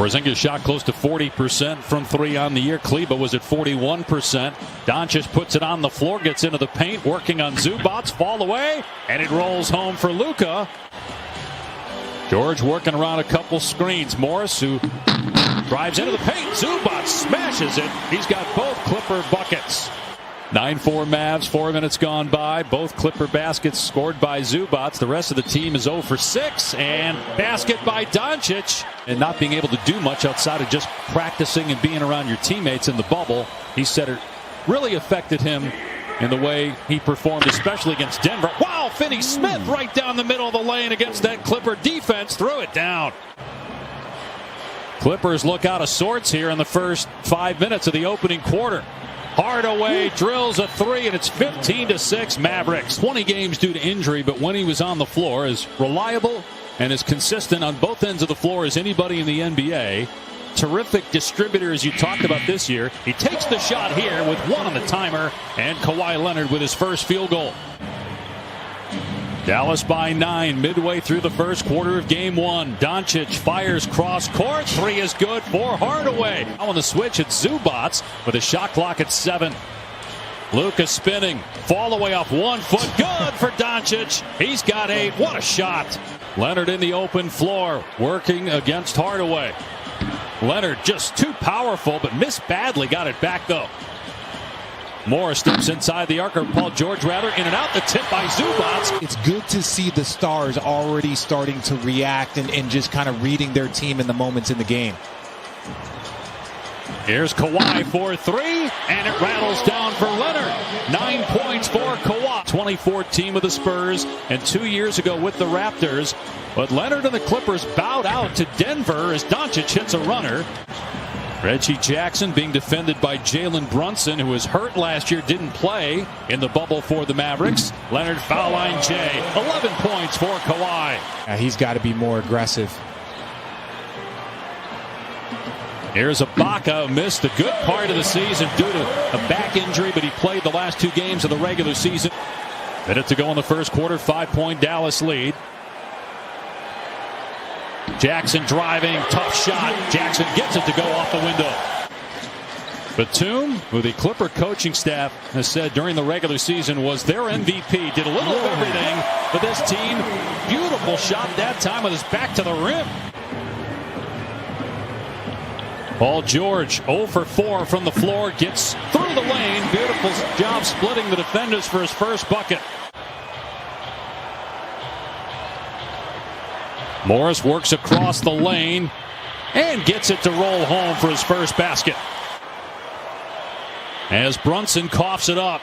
Porzingis shot close to 40% from three on the year. Kleba was at 41%. Doncic puts it on the floor, gets into the paint, working on Zubats, fall away, and it rolls home for Luka. George working around a couple screens. Morris, who drives into the paint. Zubats smashes it. He's got both Clipper buckets. 9-4 Mavs, 4 minutes gone by. Both Clipper baskets scored by Zubats. The rest of the team is 0 for 6. And basket by Doncic. And not being able to do much outside of just practicing and being around your teammates in the bubble. He said it really affected him in the way he performed, especially against Denver. Wow, Finney-Smith right down the middle of the lane against that Clipper defense. Threw it down. Clippers look out of sorts here in the first 5 minutes of the opening quarter. Hardaway drills a three, and it's 15-6 Mavericks. 20 games due to injury, but when he was on the floor, as reliable and as consistent on both ends of the floor as anybody in the NBA. Terrific distributor, as you talked about this year. He takes the shot here with 1 on the timer, and Kawhi Leonard with his first field goal. Dallas by 9 midway through the first quarter of game 1. Doncic fires cross court. 3 is good for Hardaway. Now on the switch, it's Zubats with a shot clock at 7. Luka spinning. Fall away off 1 foot. Good for Doncic. He's got 8. What a shot. Leonard in the open floor working against Hardaway. Leonard just too powerful, but missed badly. Got it back though. Morris steps inside the arc, or Paul George rather, in and out. The tip by Zubats. It's good to see the stars already starting to react and just kind of reading their team in the moments in the game. Here's Kawhi for 3, and it rattles down for Leonard. 9 points for Kawhi. 2014 with the Spurs, and 2 years ago with the Raptors. But Leonard and the Clippers bowed out to Denver as Doncic hits a runner. Reggie Jackson being defended by Jalen Brunson, who was hurt last year, didn't play in the bubble for the Mavericks. Leonard foul line J. 11 points for Kawhi. He's got to be more aggressive. Here's Ibaka, missed a good part of the season due to a back injury, but he played the last 2 games of the regular season. Minute to go in the first quarter, 5-point Dallas lead. Jackson driving, tough shot. Jackson gets it to go off the window. Batum, who the Clipper coaching staff has said during the regular season was their MVP, did a little of everything for this team. Beautiful shot that time with his back to the rim. Paul George 0 for 4 from the floor, gets through the lane. Beautiful job splitting the defenders for his first bucket. Morris works across the lane and gets it to roll home for his first basket. As Brunson coughs it up.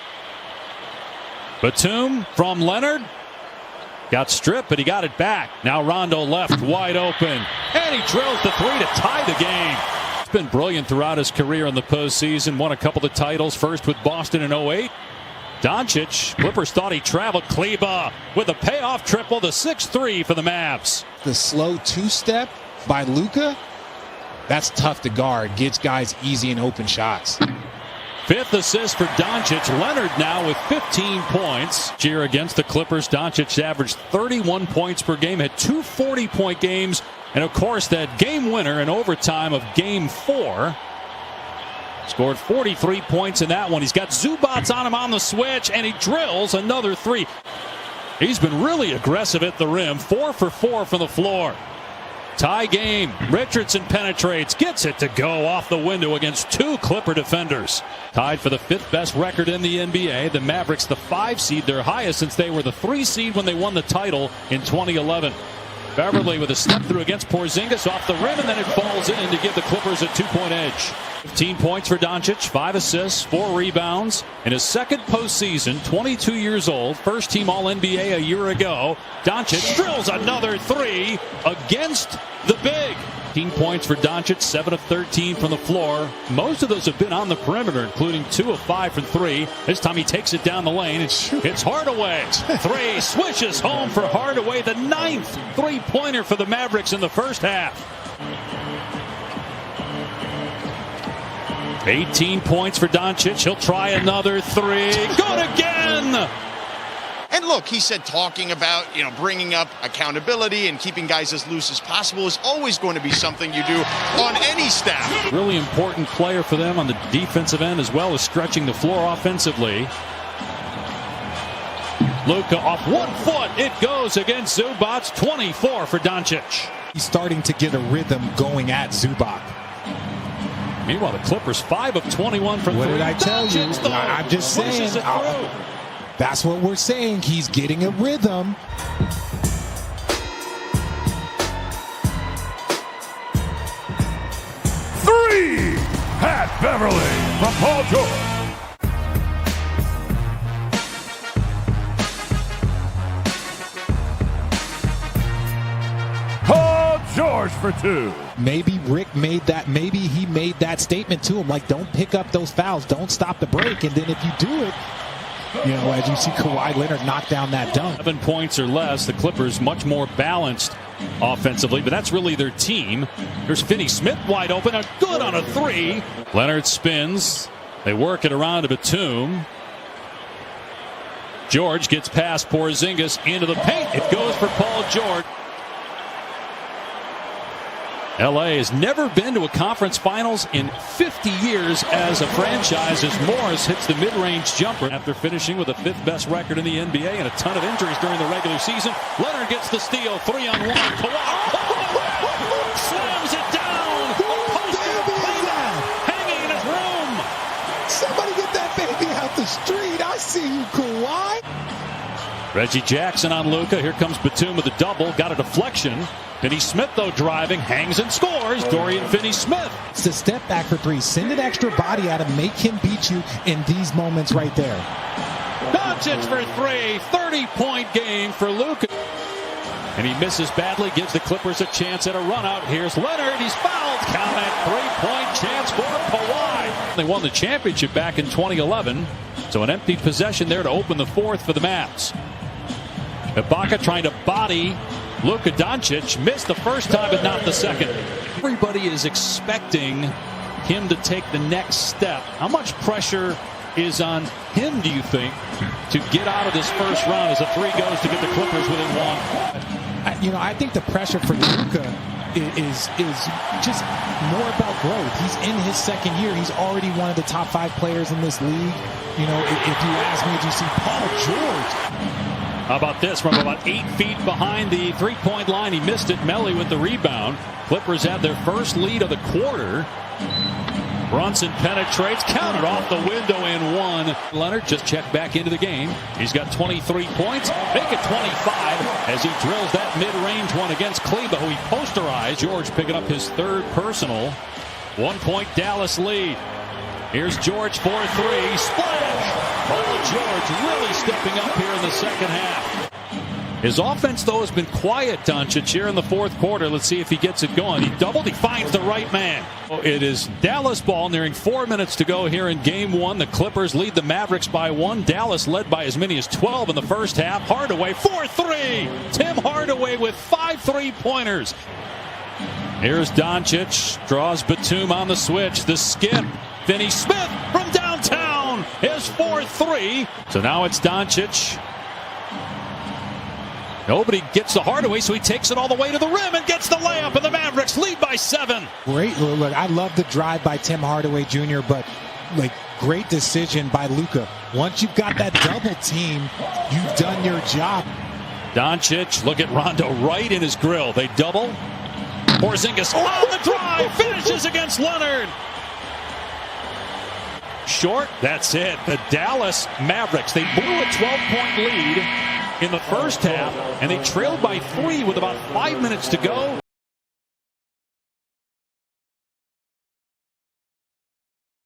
Batum from Leonard. Got stripped, but he got it back. Now Rondo left wide open. And he drills the 3 to tie the game. He's been brilliant throughout his career in the postseason. Won a couple of titles, first with Boston in 08. Doncic, Clippers thought he traveled. Kleba with a payoff triple, the 6-3 for the Mavs. The slow 2-step by Luka, that's tough to guard. Gets guys easy and open shots. 5th assist for Doncic. Leonard now with 15 points. Here against the Clippers, Doncic averaged 31 points per game, had 2 40-point games, and of course that game winner in overtime of game 4. Scored 43 points in that one. He's got Zubats on him on the switch, and he drills another 3. He's been really aggressive at the rim. 4 for 4 from the floor. Tie game. Richardson penetrates, gets it to go off the window against 2 Clipper defenders. Tied for the 5th best record in the NBA. The Mavericks, the 5 seed, their highest since they were the 3 seed when they won the title in 2011. Beverly with a step through against Porzingis off the rim, and then it falls in to give the Clippers a 2-point edge. 15 points for Doncic, 5 assists, 4 rebounds. In his second postseason, 22 years old, first team All-NBA a year ago. Doncic drills another 3 against the big. 15 points for Doncic, 7 of 13 from the floor. Most of those have been on the perimeter, including 2 of 5 from 3. This time he takes it down the lane. It's Hardaway. 3 swishes home for Hardaway, the 9th 3-pointer for the Mavericks in the first half. 18 points for Doncic. He'll try another 3. Good again! And look, he said talking about, bringing up accountability and keeping guys as loose as possible is always going to be something you do on any staff. Really important player for them on the defensive end, as well as stretching the floor offensively. Luka off 1 foot. It goes against Zubac's. 24 for Doncic. He's starting to get a rhythm going at Zubac. Meanwhile, the Clippers 5 of 21 from 3. What did I tell you? Doncic, though, I'm just pushes saying. it through. That's what we're saying. He's getting a rhythm. Three! Pat Beverly from Paul George. Paul George for 2. Maybe Rick made that. Maybe he made that statement to him, like, don't pick up those fouls, don't stop the break, and then if you do it, as you see Kawhi Leonard knock down that dunk. 7 points or less. The Clippers much more balanced offensively, but that's really their team. Here's Finney Smith wide open, a good on a 3. Leonard spins. They work it around to Batum. George gets past Porzingis into the paint. It goes for Paul George. LA has never been to a conference finals in 50 years as a franchise, as Morris hits the mid-range jumper after finishing with the 5th best record in the NBA and a ton of injuries during the regular season. Leonard gets the steal, 3-on-1. Kawhi slams it down. Hanging in his room. Somebody get that baby out the street. I see you, Kawhi. Reggie Jackson on Luka. Here comes Batum with a double. Got a deflection. Finney Smith, though, driving, hangs and scores. Dorian Finney-Smith. It's a step back for 3. Send an extra body at him. Make him beat you in these moments right there. Doncic for 3. 30-point game for Luka. And he misses badly. Gives the Clippers a chance at a run out. Here's Leonard. He's fouled. Count it. 3-point chance for Kawhi. They won the championship back in 2011. So an empty possession there to open the 4th for the Mavs. Ibaka trying to body Luka Doncic. Missed the first time, but not the second. Everybody is expecting him to take the next step. How much pressure is on him, do you think, to get out of this first round as a 3 goes to get the Clippers within 1? I think the pressure for Luka is just more about growth. He's in his 2nd year. He's already one of the top 5 players in this league. If you ask me, did you see Paul George? How about this from about 8 feet behind the 3-point line? He missed it. Melly with the rebound. Clippers have their first lead of the quarter. Brunson penetrates, counted off the window and 1. Leonard just checked back into the game. He's got 23 points, make it 25 as he drills that mid-range one against Kleba, who he posterized. George picking up his 3rd personal. 1-point Dallas lead. Here's George for 3. Splash! Paul George really stepping up here in the second half. His offense, though, has been quiet, Doncic, here in the 4th quarter. Let's see if he gets it going. He doubled. He finds the right man. It is Dallas ball, nearing 4 minutes to go here in Game 1. The Clippers lead the Mavericks by 1. Dallas led by as many as 12 in the first half. Hardaway for 3. Tim Hardaway with 5 3-pointers. Here's Doncic. Draws Batum on the switch. The skip. Finney Smith from downtown is 4-3. So now it's Doncic. Nobody gets the Hardaway, so he takes it all the way to the rim and gets the layup, and the Mavericks lead by 7. Great. Look, I love the drive by Tim Hardaway Jr., but great decision by Luka. Once you've got that double team, you've done your job. Doncic, look at Rondo right in his grill. They double. Porzingis on the drive, finishes against Leonard. Short, that's it. The Dallas Mavericks, they blew a 12-point lead in the first half, and they trailed by 3 with about 5 minutes to go.